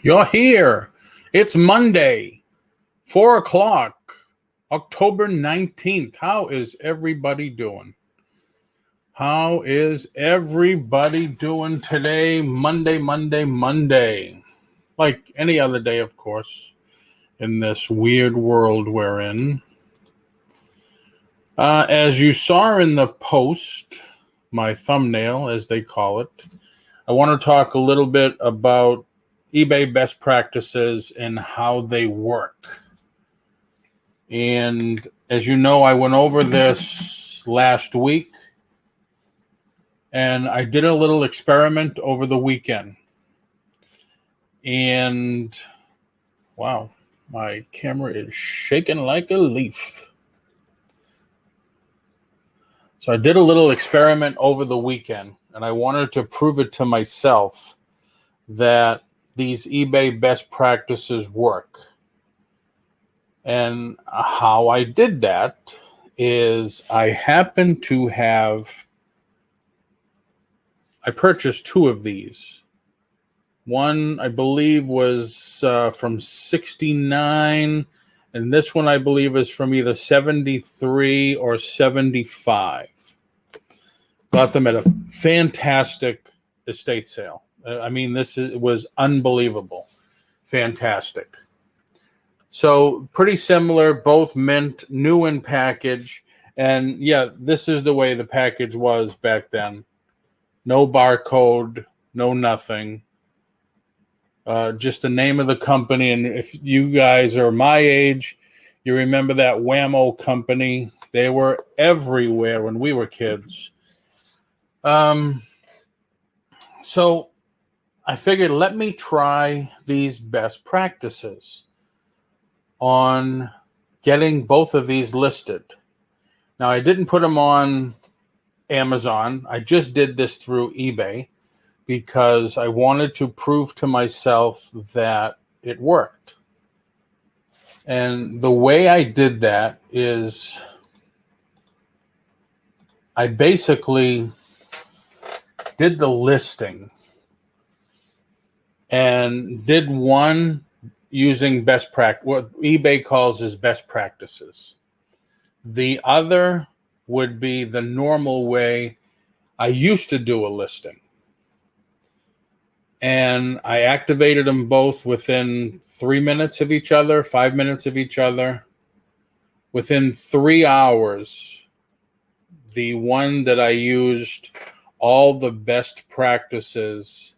You're here. It's Monday, 4 o'clock, October 19th. How is everybody doing? How is everybody doing today? Monday. Like any other day, of course, in this weird world we're in. As you saw in the post, my thumbnail, as they call it, I want to talk a little bit about eBay best practices and how they work. And as you know, I went over this last week, and I did a little experiment over the weekend. And wow, my camera is shaking like a leaf. So I did a little experiment over the weekend, and I wanted to prove it to myself that these eBay best practices work. And how I did that is I purchased two of these. One, I believe, was from 69, and this one, I believe, is from either 73 or 75. Got them at a fantastic estate sale. I mean, was unbelievable. Fantastic. So pretty similar, both mint, new in package. And yeah, this is the way the package was back then. No barcode, no nothing. Just the name of the company. And if you guys are my age, you remember that Whammo company. They were everywhere when we were kids. So I figured, let me try these best practices on getting both of these listed. Now, I didn't put them on Amazon. I just did this through eBay because I wanted to prove to myself that it worked. And the way I did that is I basically did the listing and did one using what eBay calls as best practices. The other would be the normal way I used to do a listing. And I activated them both within 3 minutes of each other, 5 minutes of each other. Within 3 hours, the one that I used all the best practices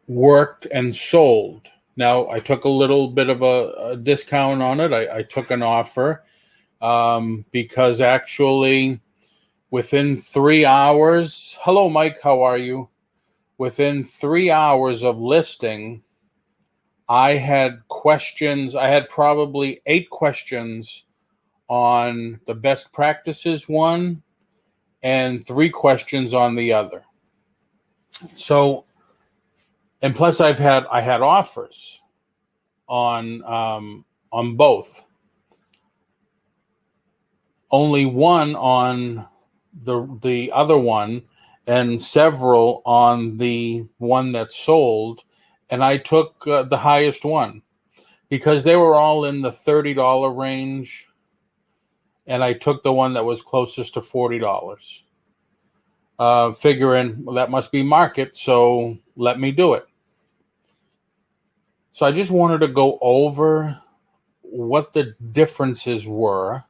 worked and sold. Now, I took a little bit of a discount on it. I took an offer because actually within 3 hours, hello, Mike, how are you? Within 3 hours of listing, I had questions. I had probably 8 questions on the best practices one and 3 questions on the other. So, and plus I had offers on both. Only one on the other one and several on the one that sold, and I took the highest one because they were all in the $30 range, and I took the one that was closest to $40. Figuring, well, that must be market, so let me do it. So I just wanted to go over what the differences were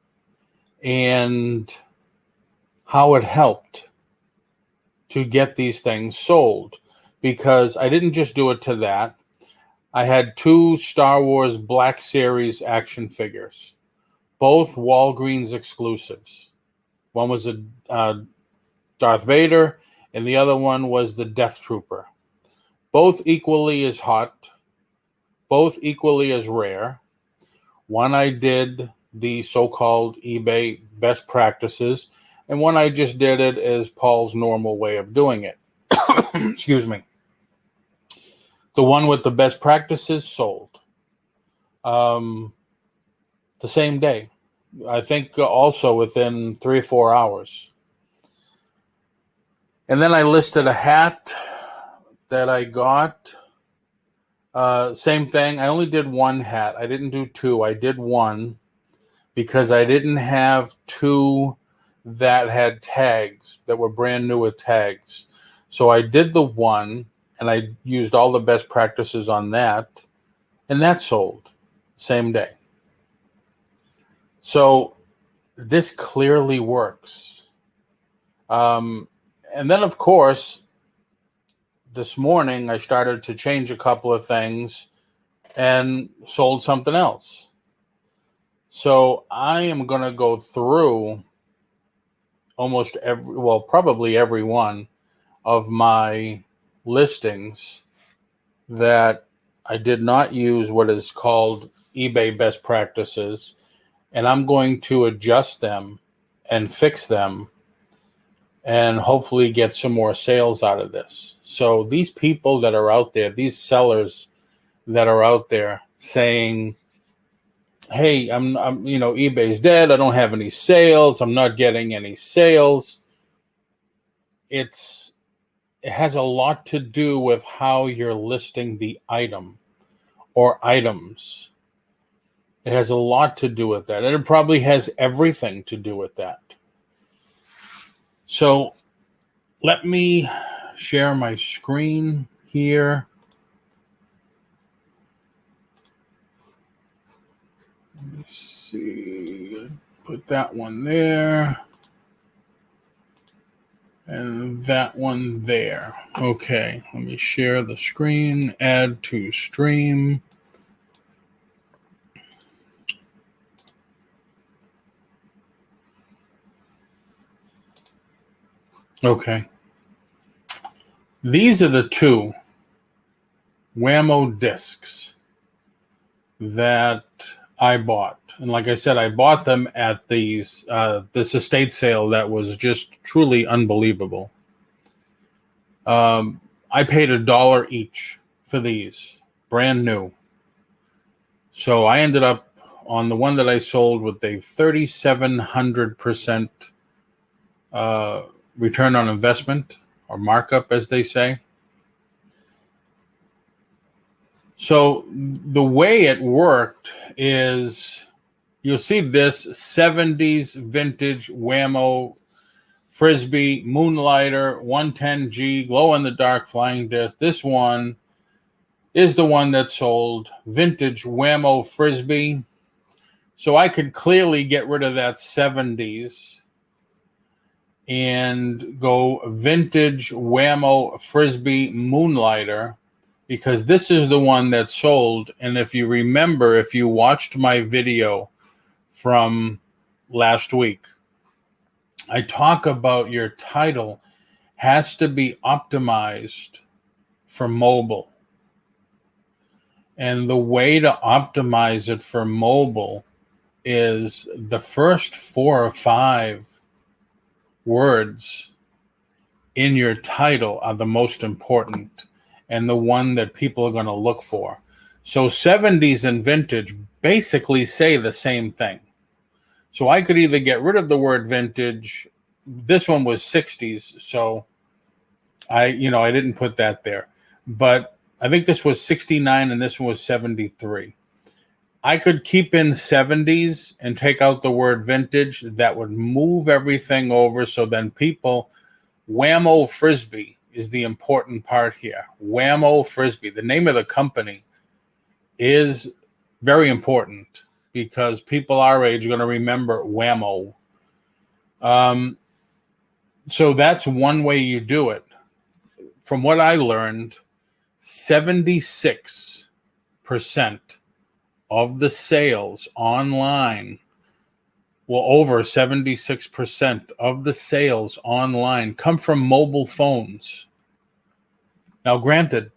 and how it helped to get these things sold. Because I didn't just do it to that. I had 2 Star Wars Black Series action figures, both Walgreens exclusives. One was a Darth Vader, and the other one was the Death Trooper. Both equally as hot, both equally as rare. One I did the so-called eBay best practices, and one I just did it as Paul's normal way of doing it. Excuse me. The one with the best practices sold the same day. I think also within 3 or 4 hours. And then I listed a hat that I got, same thing. I only did one hat. I didn't do two. I did one because I didn't have two that had tags, that were brand new with tags. So I did the one, and I used all the best practices on that, and that sold same day. So this clearly works. And then, of course, this morning I started to change a couple of things and sold something else. So I am going to go through almost probably every one of my listings that I did not use what is called eBay best practices, and I'm going to adjust them and fix them and hopefully get some more sales out of this. So these people that are out there, these sellers that are out there saying, hey, I'm eBay's dead. I don't have any sales. I'm not getting any sales. It has a lot to do with how you're listing the item or items. It has a lot to do with that. And it probably has everything to do with that. So let me share my screen here. Let me see. Put that one there. And that one there. Okay, let me share the screen. Add to stream. Okay. These are the two Whammo discs that I bought. And like I said, I bought them at this estate sale that was just truly unbelievable. I paid $1 each for these, brand new. So I ended up on the one that I sold with a 3,700% return on investment, or markup, as they say. So the way it worked is, you'll see this 70s vintage Whammo Frisbee Moonlighter 110G glow-in-the-dark flying disc. This one is the one that sold, vintage Whammo Frisbee. So I could clearly get rid of that 70s and go vintage Whammo Frisbee Moonlighter, because this is the one that sold. And if you remember, if you watched my video from last week, I talk about your title has to be optimized for mobile. And the way to optimize it for mobile is the first 4 or 5 words in your title are the most important and the one that people are going to look for. So 70s and vintage basically say the same thing. So I could either get rid of the word vintage. This one was 60s, so I didn't put that there. But I think this was 69 and this one was 73. I could keep in 70s and take out the word vintage. That would move everything over. So then people, Whammo Frisbee is the important part here. Whammo Frisbee, the name of the company, is very important because people our age are going to remember Whammo. So that's one way you do it. From what I learned, 76% of the sales online, well, over 76% of the sales online come from mobile phones. Now, granted,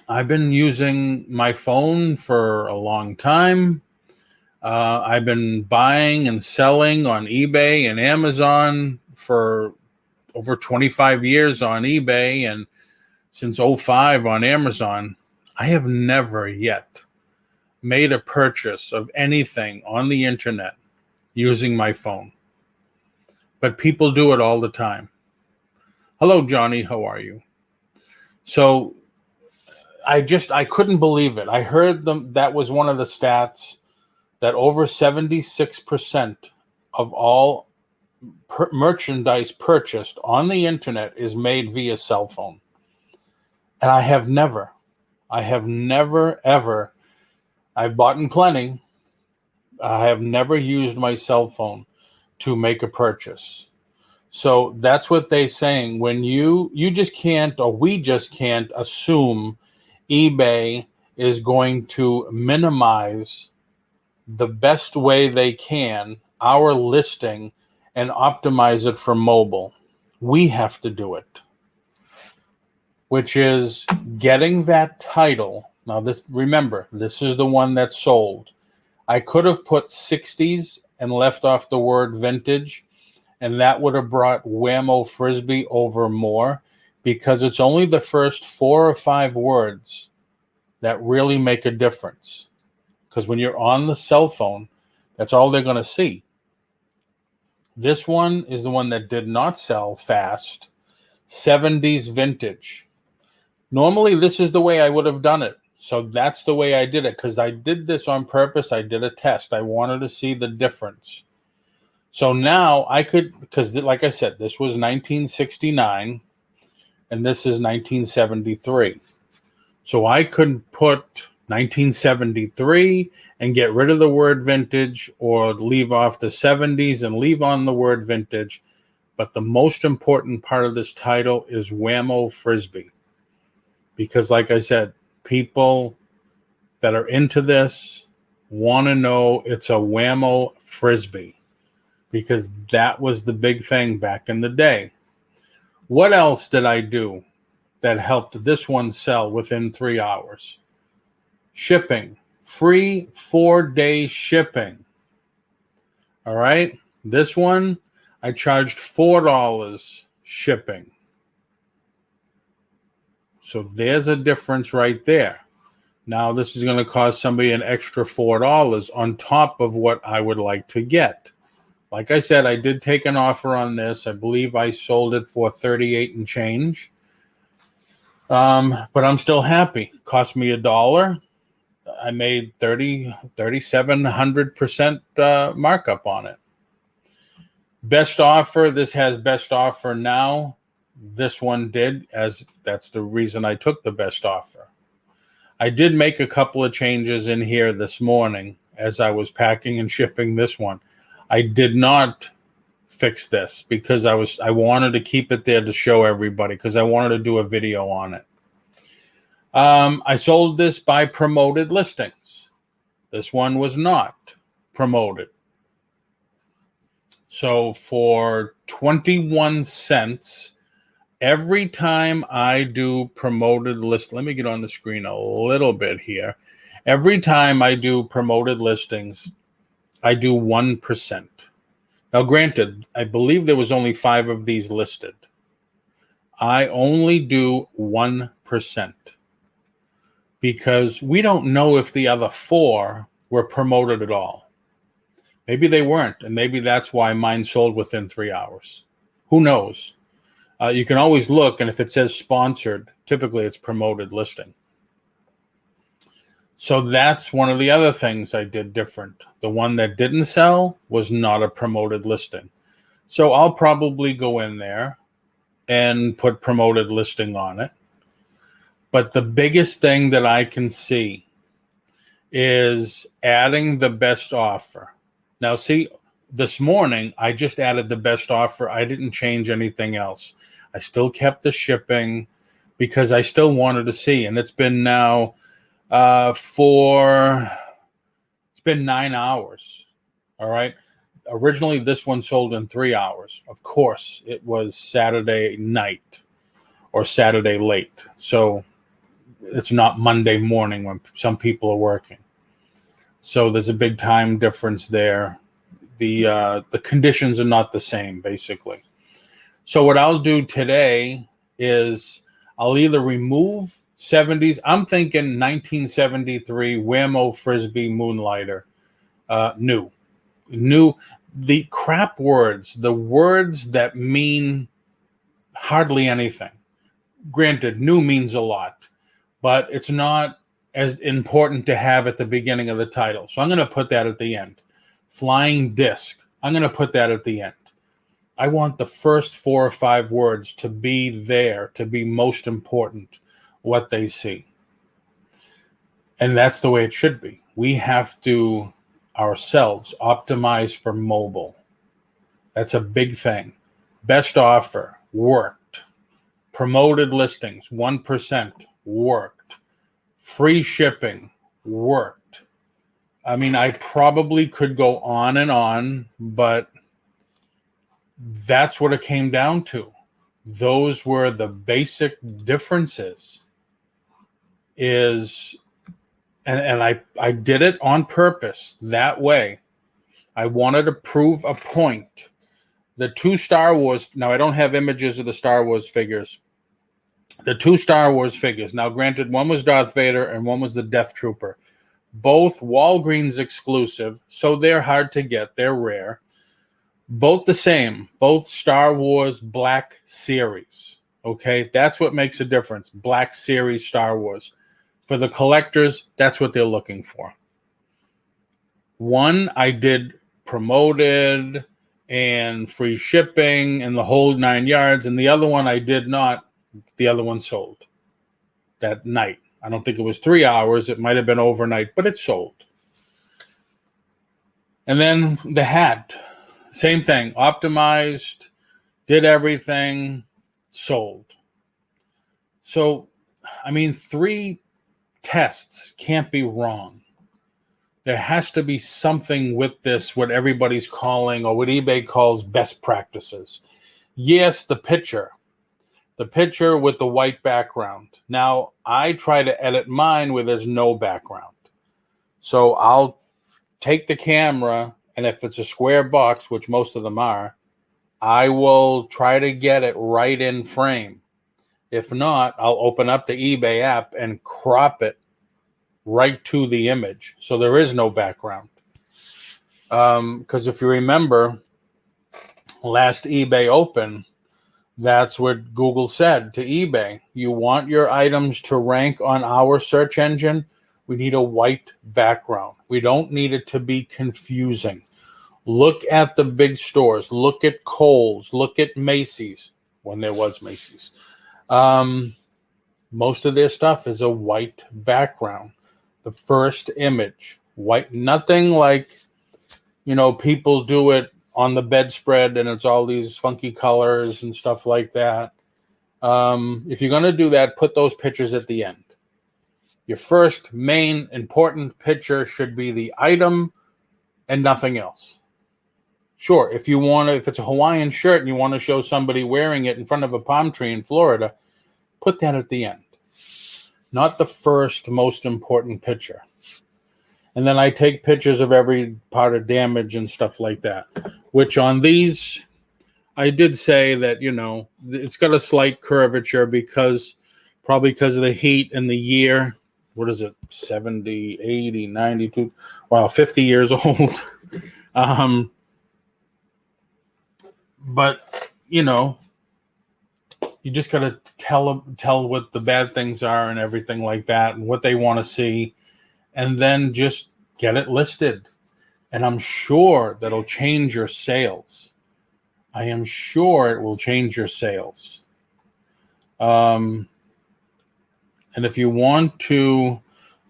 I've been using my phone for a long time. I've been buying and selling on eBay and Amazon for over 25 years on eBay, and since 2005 on Amazon. I have never yet made a purchase of anything on the internet using my phone. But people do it all the time. Hello, Johnny. How are you? So I couldn't believe it. I heard that was one of the stats that over 76% of all merchandise purchased on the internet is made via cell phone. And I have never ever, I've bought in plenty. I have never used my cell phone to make a purchase. So that's what they're saying. When you just can't, or we just can't assume eBay is going to minimize the best way they can our listing and optimize it for mobile. We have to do it, which is getting that title. Now, remember, this is the one that sold. I could have put 60s and left off the word vintage, and that would have brought Whammo Frisbee over more, because it's only the first 4 or 5 words that really make a difference. Because when you're on the cell phone, that's all they're going to see. This one is the one that did not sell fast. 70s vintage. Normally, this is the way I would have done it. So that's the way I did it, because I did this on purpose. I did a test. I wanted to see the difference. So now I could, because like I said, this was 1969 and this is 1973. So I could put 1973 and get rid of the word vintage, or leave off the 70s and leave on the word vintage. But the most important part of this title is Whammo Frisbee. Because like I said, people that are into this want to know it's a Whammo Frisbee, because that was the big thing back in the day. What else did I do that helped this one sell within 3 hours? Shipping. Free 4-day shipping. All right. This one, I charged $4 shipping. So there's a difference right there. Now this is going to cost somebody an extra $4 on top of what I would like to get. Like I said, I did take an offer on this. I believe I sold it for $38 and change. But I'm still happy. It cost me $1. I made 3,700% markup on it. Best offer. This has best offer now. This one did, as that's the reason I took the best offer. I did make a couple of changes in here this morning as I was packing and shipping this one. I did not fix this because I wanted to keep it there to show everybody, because I wanted to do a video on it. I sold this by promoted listings. This one was not promoted. So for 21 cents, every time I do promoted list, let me get on the screen a little bit here. Every time I do promoted listings, I do 1%. Now, granted, I believe there was only 5 of these listed. I only do 1%. Because we don't know if the other 4 were promoted at all. Maybe they weren't, and maybe that's why mine sold within 3 hours. Who knows? You can always look, and if it says sponsored, typically it's promoted listing. So that's one of the other things I did different. The one that didn't sell was not a promoted listing. So I'll probably go in there and put promoted listing on it. But the biggest thing that I can see is adding the best offer. Now, see, this morning, I just added the best offer. I didn't change anything else. I still kept the shipping because I still wanted to see. And it's been now it's been 9 hours. All right. Originally, this one sold in 3 hours. Of course, it was Saturday night or Saturday late. So it's not Monday morning when some people are working. So there's a big time difference there. The conditions are not the same, basically. So what I'll do today is I'll either remove 70s. I'm thinking 1973 Whammo Frisbee Moonlighter. New. The crap words, the words that mean hardly anything. granted, new means a lot, but it's not as important to have at the beginning of the title. So I'm going to put that at the end. Flying disc, I'm going to put that at the end. I want the first 4 or 5 words to be there, to be most important, what they see. And that's the way it should be. We have to ourselves optimize for mobile. That's a big thing. Best offer, worked. Promoted listings, 1%, worked. Free shipping, worked. I mean, I probably could go on and on, but that's what it came down to. Those were the basic differences. And I did it on purpose that way. I wanted to prove a point. The 2 Star Wars, now I don't have images of the Star Wars figures. The 2 Star Wars figures, now granted, one was Darth Vader and one was the Death Trooper. Both Walgreens exclusive, so they're hard to get. They're rare. Both the same, both Star Wars Black Series. Okay, that's what makes a difference. Black Series Star Wars. For the collectors, that's what they're looking for. One I did promoted and free shipping and the whole 9 yards, and the other one I did not. The other one sold that night. I don't think it was 3 hours. It might have been overnight, but it sold. And then the hat, same thing. Optimized, did everything, sold. So, I mean, 3 tests can't be wrong. There has to be something with this, what everybody's calling, or what eBay calls best practices. Yes, the picture with the white background. Now, I try to edit mine where there's no background. So I'll take the camera, and if it's a square box, which most of them are, I will try to get it right in frame. If not, I'll open up the eBay app and crop it right to the image. So there is no background. Because if you remember, last eBay Open, that's what Google said to eBay. You want your items to rank on our search engine? We need a white background. We don't need it to be confusing. Look at the big stores. Look at Kohl's. Look at Macy's, when there was Macy's. Most of their stuff is a white background. The first image, white. Nothing like, people do it on the bedspread and it's all these funky colors and stuff like that. If you're going to do that, put those pictures at the end. Your first main important picture should be the item and nothing else. Sure, if it's a Hawaiian shirt and you want to show somebody wearing it in front of a palm tree in Florida, put that at the end. Not the first most important picture. And then I take pictures of every part of damage and stuff like that, which on these, I did say that, it's got a slight curvature probably because of the heat and the year. What is it? 70, 80, 92. Wow, 50 years old. But, you just got to tell what the bad things are and everything like that and what they want to see. And then just get it listed. And I'm sure that'll change your sales. I am sure it will change your sales. And if you want to,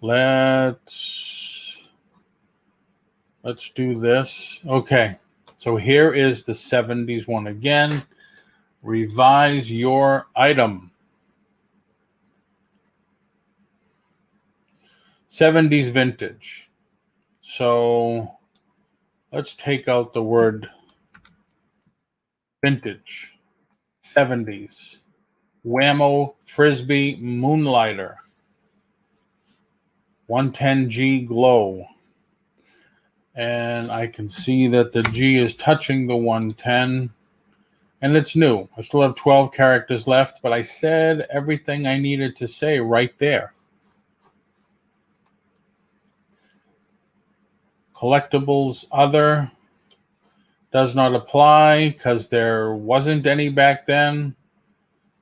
let's do this. Okay. So here is the 70s one again. Revise your item. 70s vintage. So let's take out the word vintage. 70s. Whammo Frisbee Moonlighter. 110G Glow. And I can see that the G is touching the 110. And it's new. I still have 12 characters left, but I said everything I needed to say right there. Collectibles other does not apply because there wasn't any back then.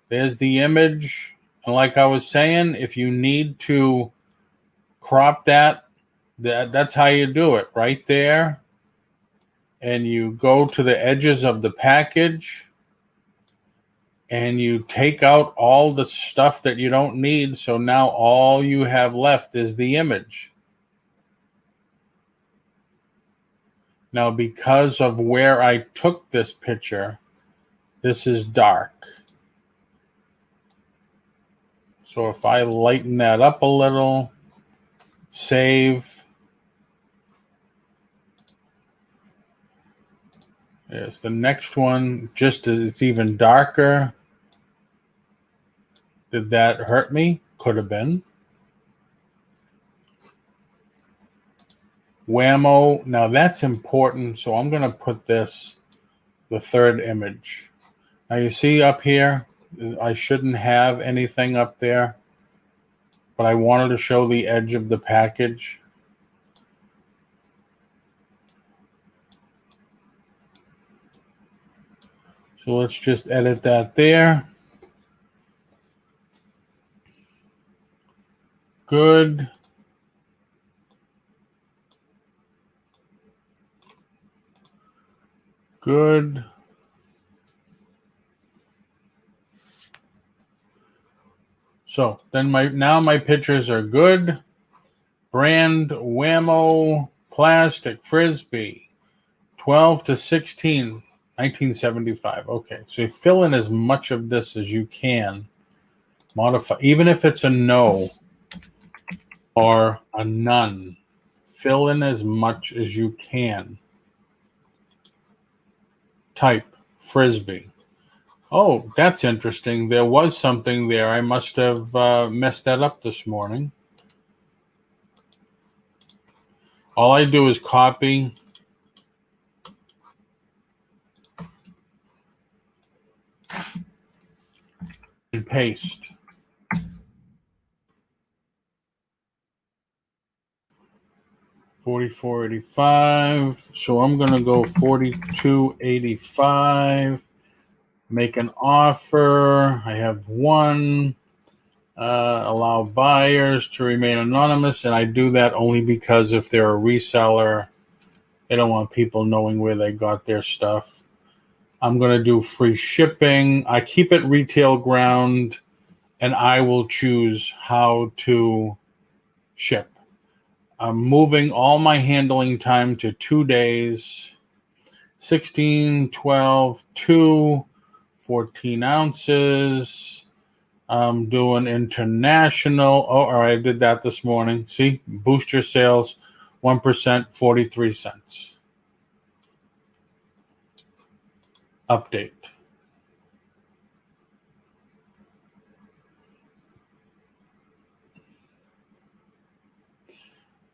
There's the image. And like I was saying, if you need to crop that's how you do it, right there. And you go to the edges of the package and you take out all the stuff that you don't need. So now all you have left is the image. Now, because of where I took this picture, this is dark. So if I lighten that up a little, save. There's the next one. Just it's even darker. Did that hurt me? Could have been. Whammo. Now that's important. So I'm going to put this, the third image. Now you see up here, I shouldn't have anything up there, but I wanted to show the edge of the package. So let's just edit that there. Good. Good. So then now my pictures are good. Brand Whammo plastic frisbee, 12 to 16, 1975. Okay, so you fill in as much of this as you can. Modify, even if it's a no or a none, fill in as much as you can. Type frisbee. Oh, that's interesting. There was something there. I must have messed that up this morning. All I do is copy and paste. $44.85. So I'm going to go $42.85. Make an offer. I have one. Allow buyers to remain anonymous. And I do that only because if they're a reseller, they don't want people knowing where they got their stuff. I'm going to do free shipping. I keep it retail ground, and I will choose how to ship. I'm moving all my handling time to 2 days. 16, 12, 2, 14 ounces. I'm doing international. Oh, all right, I did that this morning. See, boost your sales, 1%, 43 cents. Update.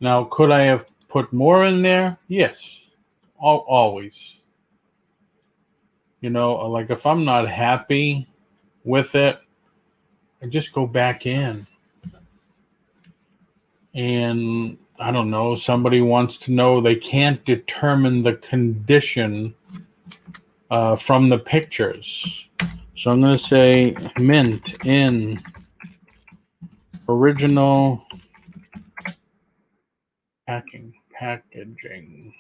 Now, could I have put more in there? Yes, always. You know, like if I'm not happy with it, I just go back in. And I don't know, somebody wants to know, they can't determine the condition from the pictures. So I'm going to say mint in original packaging.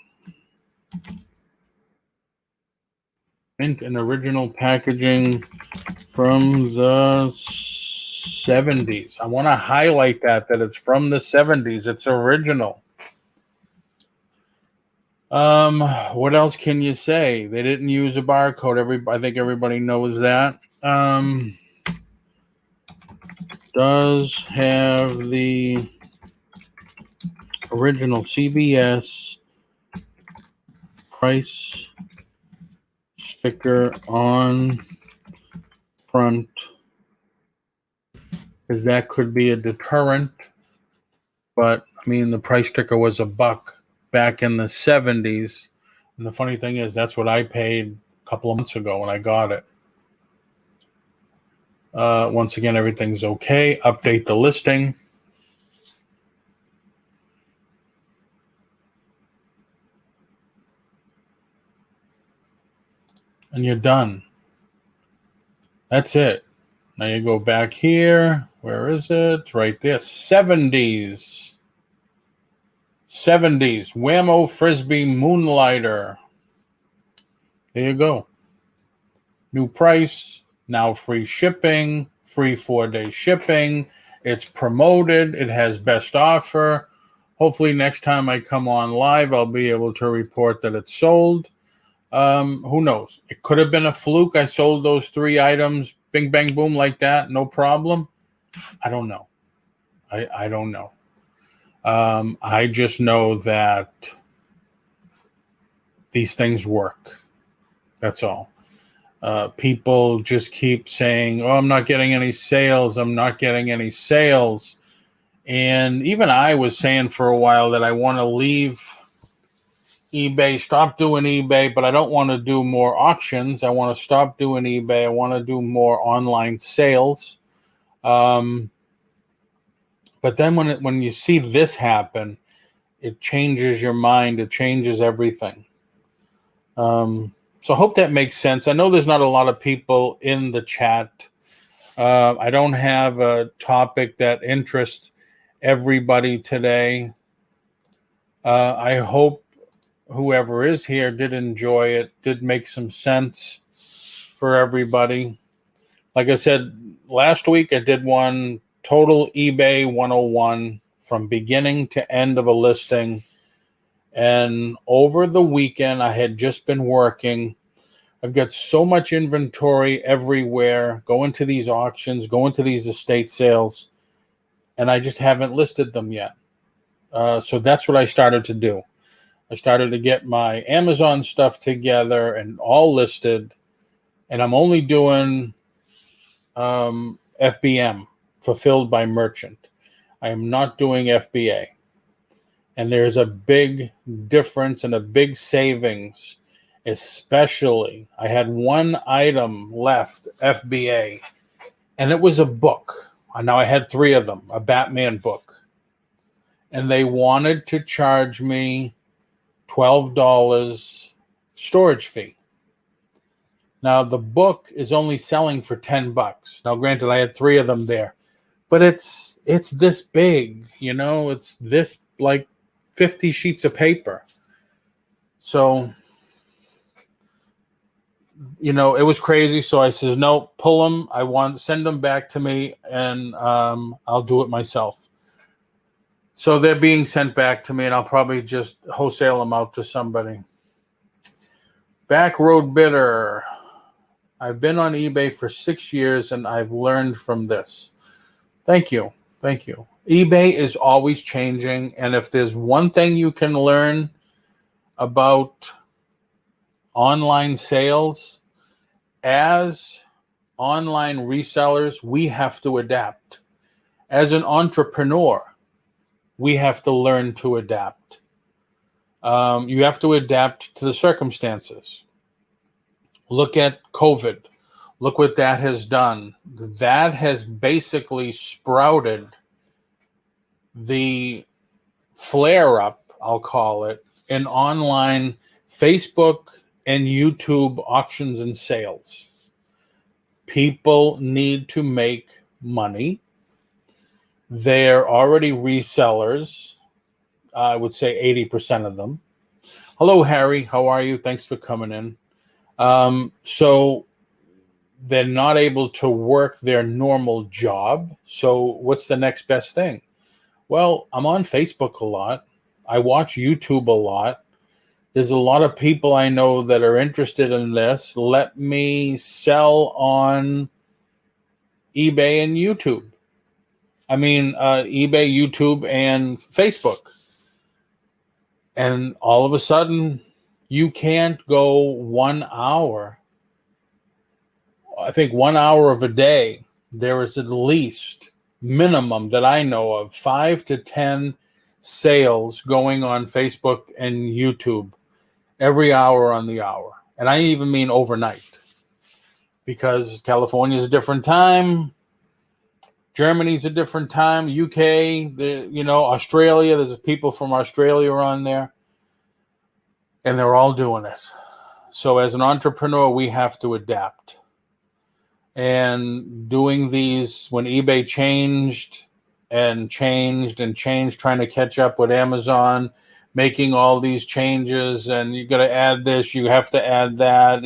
Mint in original packaging from the 70s. I want to highlight that it's from the 70s. It's original. What else can you say? They didn't use a barcode. I think everybody knows that. Does have the original CBS price sticker on front, because that could be a deterrent. But I mean, the price sticker was $1 back in the 70s. And the funny thing is, that's what I paid a couple of months ago when I got it. Once again, everything's okay. Update the listing. And you're done. That's it. Now you go back here. Where is it? Right there. 70s. 70s. Whammo Frisbee Moonlighter. There you go. New price. Now free shipping. Free 4-day shipping. It's promoted. It has best offer. Hopefully next time I come on live, I'll be able to report that it's sold. Who knows? It could have been a fluke. I sold those 3 items, bing, bang, boom, like that. No problem. I don't know. I don't know. I just know that these things work. That's all. People just keep saying, oh, I'm not getting any sales. I'm not getting any sales. And even I was saying for a while that I want to leave eBay, stop doing eBay, but I don't want to do more auctions. I want to stop doing eBay. I want to do more online sales. But then when you see this happen, it changes your mind. It changes everything. So I hope that makes sense. I know there's not a lot of people in the chat. I don't have a topic that interests everybody today. I hope whoever is here did enjoy it, did make some sense for everybody. Like I said, last week I did one total eBay 101 from beginning to end of a listing. And over the weekend, I had just been working. I've got so much inventory everywhere, going to these auctions, going to these estate sales, and I just haven't listed them yet. So that's what I started to do. I started to get my Amazon stuff together and all listed, and I'm only doing FBM, fulfilled by merchant. I am not doing FBA. And there's a big difference and a big savings, especially I had one item left, FBA, and it was a book. Now I had 3 of them, a Batman book. And they wanted to charge me $12 storage fee. Now the book is only selling for $10. Now granted, I had 3 of them there, but it's this big, it's this like 50 sheets of paper. So, it was crazy. So I says, no, pull them. I want to send them back to me, and I'll do it myself. So they're being sent back to me, and I'll probably just wholesale them out to somebody. Back Road Bidder. I've been on eBay for 6 years, and I've learned from this. Thank you. Thank you. eBay is always changing, and if there's one thing you can learn about online sales, as online resellers, we have to adapt. As an entrepreneur, we have to learn to adapt. You have to adapt to the circumstances. Look at COVID. Look what that has done. That has basically sprouted the flare-up, I'll call it, in online Facebook and YouTube auctions and sales. People need to make money. They're already resellers. I would say 80% of them. Hello, Harry. How are you? Thanks for coming in. So they're not able to work their normal job. So what's the next best thing? Well, I'm on Facebook a lot. I watch YouTube a lot. There's a lot of people I know that are interested in this. Let me sell on eBay and YouTube. eBay, YouTube, and Facebook. And all of a sudden, you can't go 1 hour. I think 1 hour of a day, there is at least minimum that I know of 5 to 10 sales going on Facebook and YouTube every hour on the hour. And I even mean overnight, because California is a different time. Germany's a different time. UK, Australia, there's people from Australia on there, and they're all doing it. So as an entrepreneur, we have to adapt. and doing these when eBay changed and changed and changed, trying to catch up with Amazon, making all these changes, and you got to add this, you have to add that,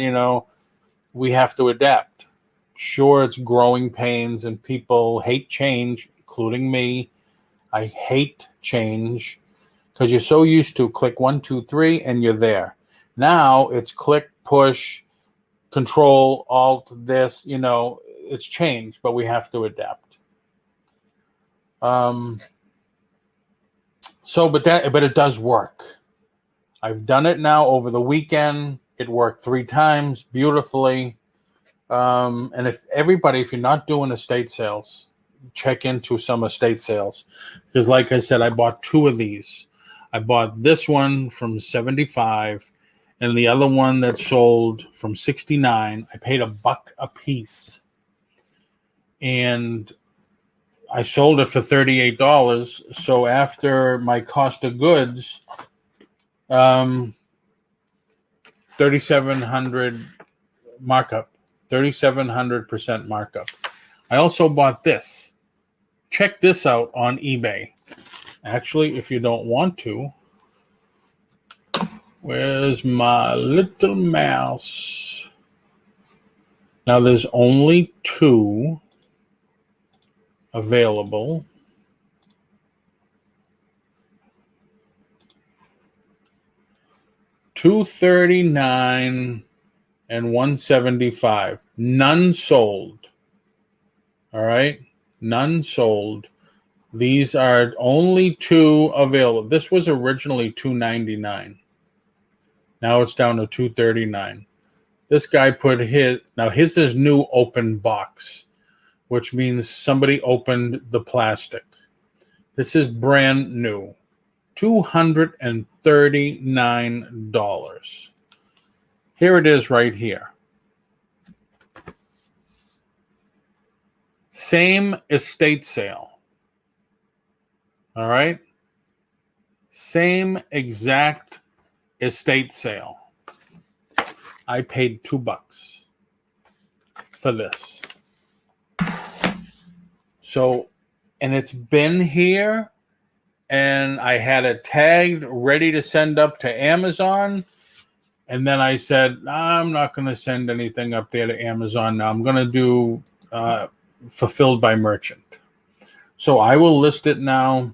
we have to adapt. Sure, it's growing pains and people hate change, including me. I hate change because you're so used to click 1, 2, 3 and you're there. Now it's click, push, Control, Alt, this, it's changed, but we have to adapt. But it does work. I've done it now over the weekend. It worked 3 times beautifully. And if you're not doing estate sales, check into some estate sales. Because like I said, I bought 2 of these. I bought this one from 75 and the other one that sold from 69. I paid $1 a piece. And I sold it for $38. So after my cost of goods, 3,700 markup, 3,700% markup. I also bought this. Check this out on eBay. Actually, if you don't want to, where's my little mouse? Now there's only 2 available. $239 and $175. None sold. All right, none sold. These are only 2 available. This was originally $299. Now it's down to $239. This guy put his is new open box, which means somebody opened the plastic. This is brand new. $239. Here it is right here. Same estate sale. All right? Same exact estate sale. I paid $2 for this. So, and it's been here, and I had it tagged, ready to send up to Amazon. And then I said, I'm not going to send anything up there to Amazon now. I'm going to do fulfilled by merchant. So I will list it now.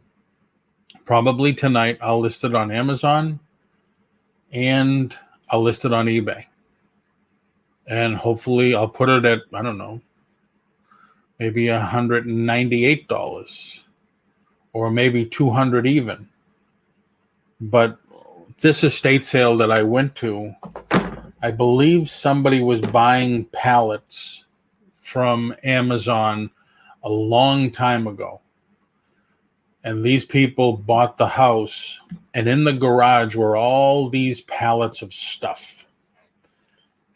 Probably tonight, I'll list it on Amazon and I'll list it on eBay. And hopefully I'll put it at, I don't know, maybe $198 or maybe $200 even. But this estate sale that I went to, I believe somebody was buying pallets from Amazon a long time ago. And these people bought the house, and in the garage were all these pallets of stuff.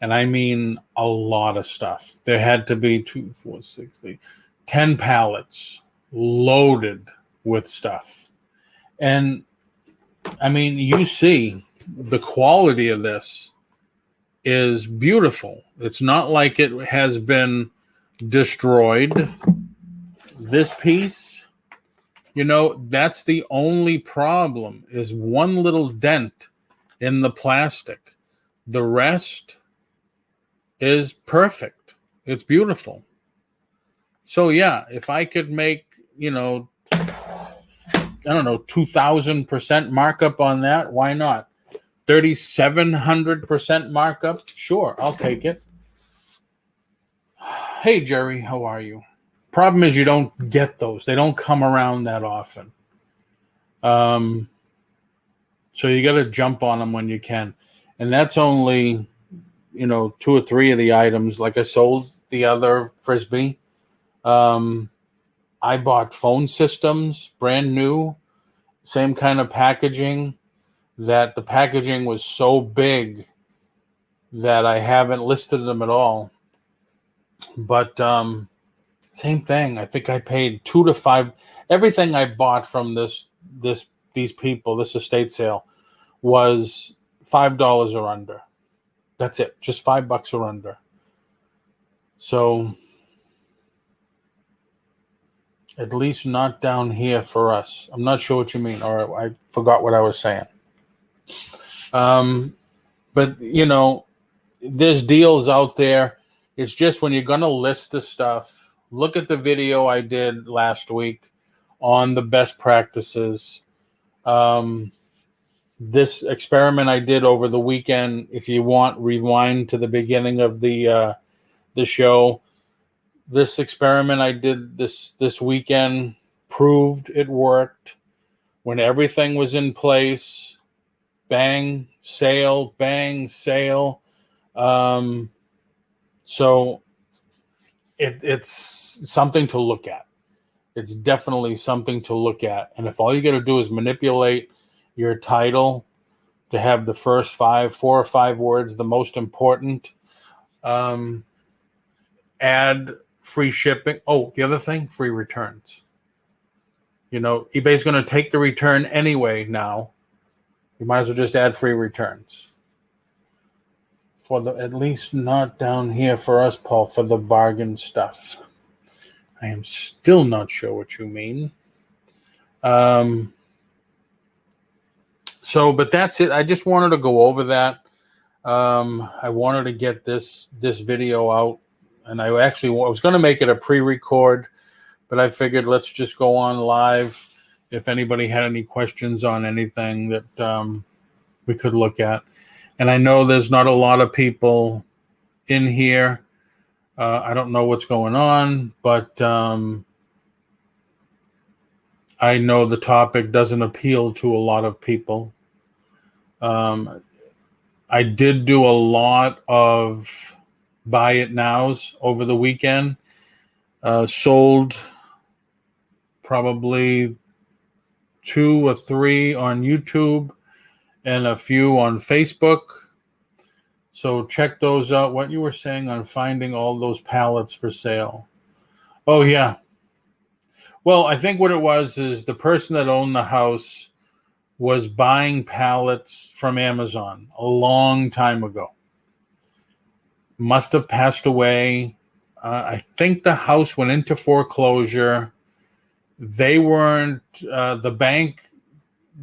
And I mean a lot of stuff. There had to be 2, 4, 6, 8, 10 pallets loaded with stuff. And I mean, you see the quality of this is beautiful. It's not like it has been destroyed. This piece, that's the only problem, is one little dent in the plastic. The rest is perfect. It's beautiful. So yeah, if I could make, 2,000% markup on that, why not? 3,700% markup, sure, I'll take it. Hey Jerry, how are you? Problem is you don't get those. They don't come around that often. So you got to jump on them when you can. And that's only, 2 or 3 of the items. Like I sold the other Frisbee. I bought phone systems, brand new, same kind of packaging, that the packaging was so big that I haven't listed them at all. But same thing. I think I paid $2 to $5. Everything I bought from these people, this estate sale, was $5 or under. That's it. Just $5 or under. So At least not down here for us. I'm not sure what you mean, or I forgot what I was saying. But, you know, there's deals out there. It's just when you're going to list the stuff, look at the video I did last week on the best practices. This experiment I did over the weekend, if you want, rewind to the beginning of the show. This experiment I did this weekend proved it worked. When everything was in place, bang, sale, bang, sale. So it's something to look at. It's definitely something to look at. And if all you got to do is manipulate your title to have the first 4 or 5 words, the most important, add free shipping. Oh, the other thing, free returns. You know, eBay's going to take the return anyway now. You might as well just add free returns. For the, at least not down here for us, Paul, for the bargain stuff. I am still not sure what you mean. So, but that's it. I just wanted to go over that. I wanted to get this video out, and I was going to make it a pre-record, but I figured let's just go on live if anybody had any questions on anything that we could look at. And I know there's not a lot of people in here. I don't know what's going on, but I know the topic doesn't appeal to a lot of people. I did do a lot of buy it nows over the weekend. Sold probably 2 or 3 on YouTube and a few on Facebook. So check those out. What you were saying on finding all those pallets for sale. Oh, yeah. Well, I think what it was is the person that owned the house was buying pallets from Amazon a long time ago. Must have passed away. I think the house went into foreclosure. They weren't, the bank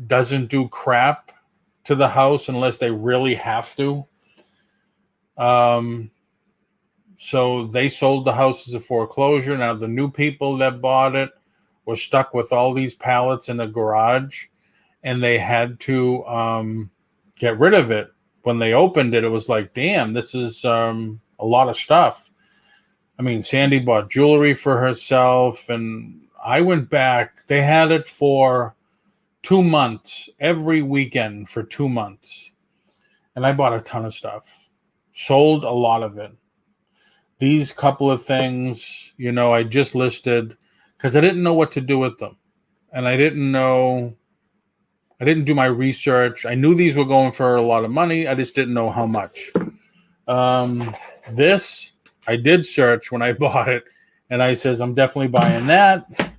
doesn't do crap to the house unless they really have to. So they sold the house as a foreclosure. Now the new people that bought it were stuck with all these pallets in the garage, and they had to get rid of it. When they opened it, it was like, damn, this is a lot of stuff. I mean, Sandy bought jewelry for herself, and I went back. They had it for 2 months, every weekend for 2 months. And I bought a ton of stuff. Sold a lot of it. These couple of things, you know, I just listed because I didn't know what to do with them. And I didn't do my research. I knew these were going for a lot of money. I just didn't know how much. This, I did search when I bought it, and I says, I'm definitely buying that.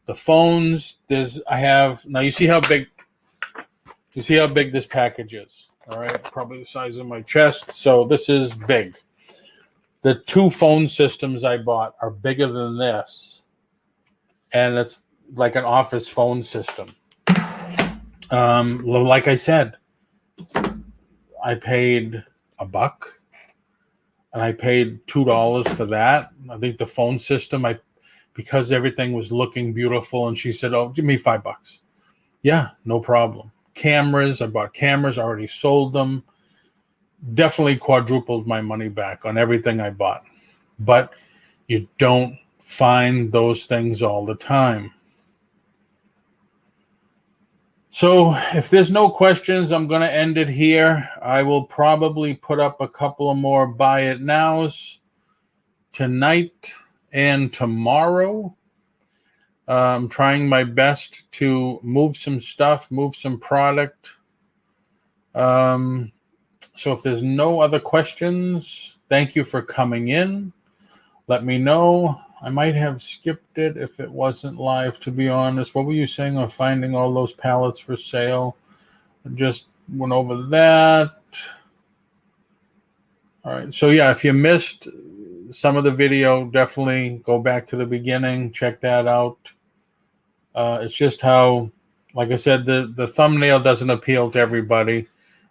The phones, now you see how big this package is. All right, probably the size of my chest. So this is big. The 2 phone systems I bought are bigger than this, and it's like an office phone system. Like I said, I paid $1, and I paid $2 for that. I think the phone system, because everything was looking beautiful, and she said, "Oh, give me $5." Yeah, no problem. Cameras, I bought cameras, already sold them. Definitely quadrupled my money back on everything I bought. But you don't find those things all the time. So if there's no questions, I'm going to end it here. I will probably put up a couple of more buy it nows tonight and tomorrow. I'm trying my best to move some stuff, move some product. So if there's no other questions, thank you for coming in. Let me know. I might have skipped it if it wasn't live, to be honest. What were you saying on finding all those pallets for sale? I just went over that. All right. So, yeah, if you missed some of the video, definitely go back to the beginning. Check that out. It's just how, like I said, the thumbnail doesn't appeal to everybody.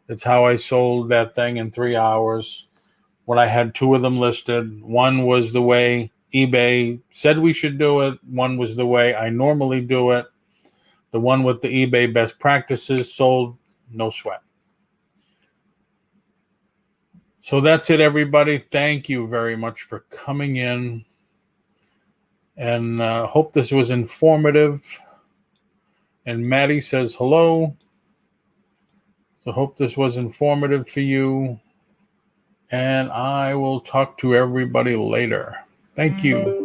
It's how I sold that thing in 3 hours when I had 2 of them listed. One was the way eBay said we should do it. One was the way I normally do it. The one with the eBay best practices sold, no sweat. So that's it, everybody. Thank you very much for coming in. And hope this was informative. And Maddie says hello. So hope this was informative for you. And I will talk to everybody later. Thank you.